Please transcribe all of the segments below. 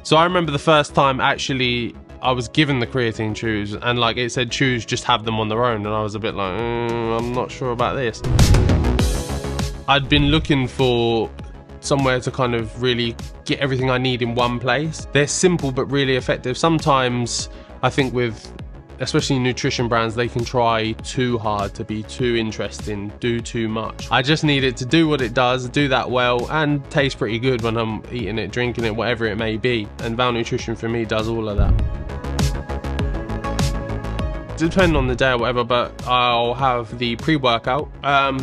So I remember the first time actually I was given the creatine chews, and like it said chews, just have them on their own, and I was a bit like, I'm not sure about this. I'd been looking for somewhere to kind of really get everything I need in one place. They're simple but really effective. Sometimes I think with especially nutrition brands, they can try too hard to be too interesting, do too much. I just need it to do what it does, do that well, and taste pretty good when I'm eating it, drinking it, whatever it may be. And VOW Nutrition for me does all of that. Depending on the day or whatever, but I'll have the pre-workout,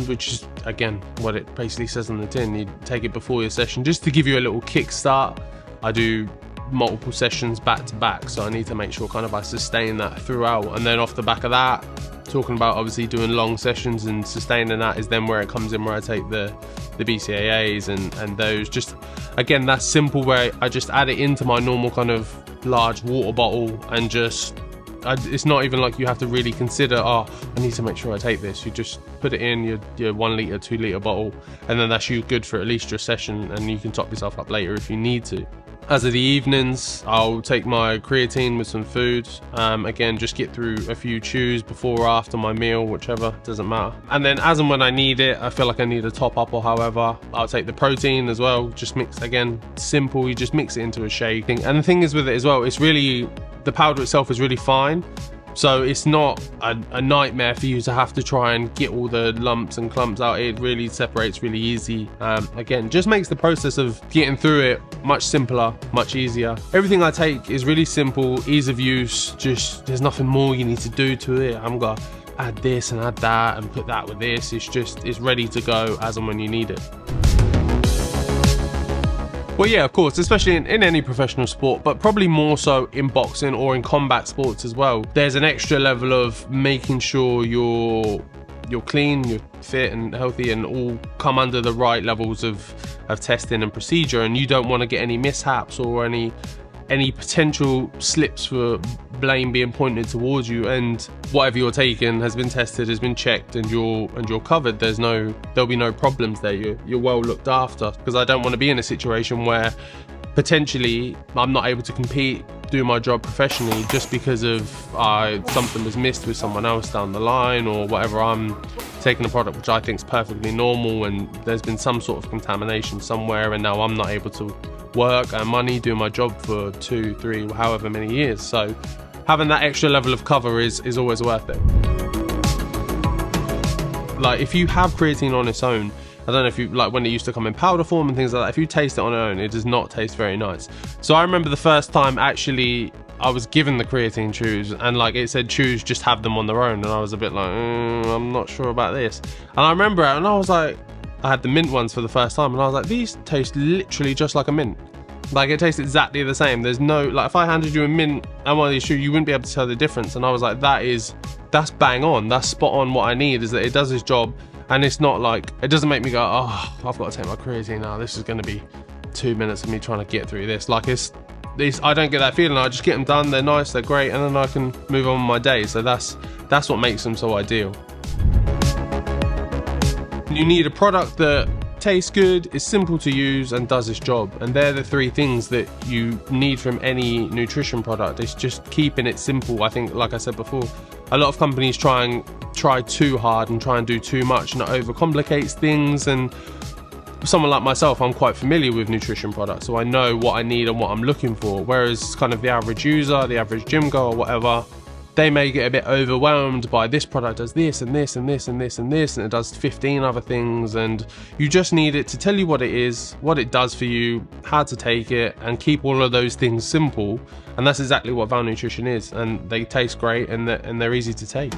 which is again what it basically says on the tin. You take it before your session just to give you a little kickstart. I do multiple sessions back to back, so I need to make sure kind of I sustain that throughout, and then off the back of that, talking about obviously doing long sessions and sustaining that is then where it comes in, where I take the BCAAs and those. Just again, that's simple, where I just add it into my normal kind of large water bottle, and just it's not even like you have to really consider, oh, I need to make sure I take this. You just put it in your 1 litre, 2 litre bottle, and then that's you good for at least your session, and you can top yourself up later if you need to. As of the evenings, I'll take my creatine with some food. Again, just get through a few chews before or after my meal, whichever, doesn't matter. And then as and when I need it, I feel like I need a top up or however, I'll take the protein as well. Just mix, again, simple, you just mix it into a shake. And the thing is with it as well, it's really, the powder itself is really fine. So it's not a nightmare for you to have to try and get all the lumps and clumps out. It really separates really easy. Again, just makes the process of getting through it much simpler, much easier. Everything I take is really simple, ease of use, just there's nothing more you need to do to it. I'm gonna add this and add that and put that with this. It's ready to go as and when you need it. Well, yeah, of course, especially in any professional sport, but probably more so in boxing or in combat sports as well. There's an extra level of making sure you're clean, you're fit and healthy, and all come under the right levels of testing and procedure, and you don't want to get any mishaps or any potential slips for blame being pointed towards you. And whatever you're taking has been tested, has been checked, and you're covered. There'll be no problems there. You're well looked after, because I don't want to be in a situation where potentially I'm not able to compete, do my job professionally, just because of something was missed with someone else down the line or whatever. I'm taking a product which I think is perfectly normal, and there's been some sort of contamination somewhere, and now I'm not able to work and money, do my job for 2, 3, however many years. So having that extra level of cover is always worth it. Like if you have creatine on its own, I don't know if you, like when it used to come in powder form and things like that, if you taste it on its own, it does not taste very nice. So I remember the first time actually I was given the creatine chews, and like it said chews, just have them on their own, and I was a bit like, I'm not sure about this. And I remember it, and I was like, I had the mint ones for the first time, and I was like, these taste literally just like a mint. Like it tastes exactly the same. There's no, like if I handed you a mint and one of these chews, you wouldn't be able to tell the difference. And I was like, that's bang on, that's spot on. What I need is that it does its job, and it's not like, it doesn't make me go, oh, I've got to take my creatine now, this is going to be 2 minutes of me trying to get through this. Like I don't get that feeling. I just get them done, they're nice, they're great, and then I can move on with my day. So that's what makes them so ideal. You need a product that tastes good, is simple to use, and does its job. And they're the 3 things that you need from any nutrition product. It's just keeping it simple. I think, like I said before, a lot of companies try too hard and try and do too much, and it overcomplicates things. And someone like myself, I'm quite familiar with nutrition products, so I know what I need and what I'm looking for. Whereas kind of the average user, the average gym goer or whatever, they may get a bit overwhelmed by this product does this and this and this and this and this, and it does 15 other things, and you just need it to tell you what it is, what it does for you, how to take it, and keep all of those things simple. And that's exactly what VOW Nutrition is, and they taste great, and they're easy to take.